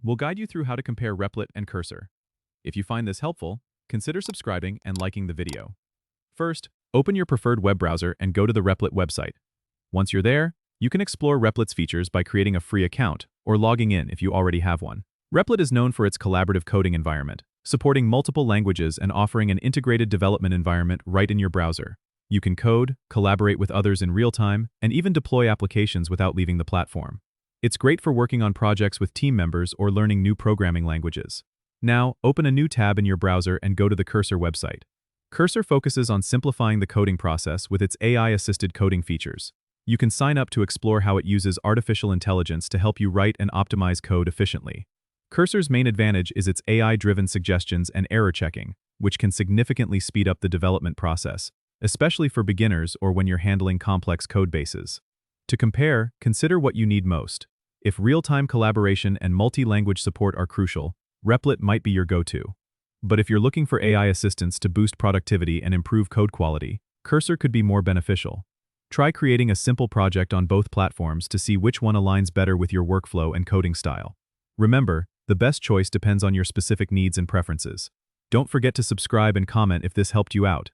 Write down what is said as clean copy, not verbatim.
We'll guide you through how to compare Replit and Cursor. If you find this helpful, consider subscribing and liking the video. First, open your preferred web browser and go to the Replit website. Once you're there, you can explore Replit's features by creating a free account or logging in if you already have one. Replit is known for its collaborative coding environment, supporting multiple languages and offering an integrated development environment right in your browser. You can code, collaborate with others in real time, and even deploy applications without leaving the platform. It's great for working on projects with team members or learning new programming languages. Now, open a new tab in your browser and go to the Cursor website. Cursor focuses on simplifying the coding process with its AI-assisted coding features. You can sign up to explore how it uses artificial intelligence to help you write and optimize code efficiently. Cursor's main advantage is its AI-driven suggestions and error checking, which can significantly speed up the development process, especially for beginners or when you're handling complex code bases. To compare, consider what you need most. If real-time collaboration and multi-language support are crucial, Replit might be your go-to. But if you're looking for AI assistance to boost productivity and improve code quality, Cursor could be more beneficial. Try creating a simple project on both platforms to see which one aligns better with your workflow and coding style. Remember, the best choice depends on your specific needs and preferences. Don't forget to subscribe and comment if this helped you out.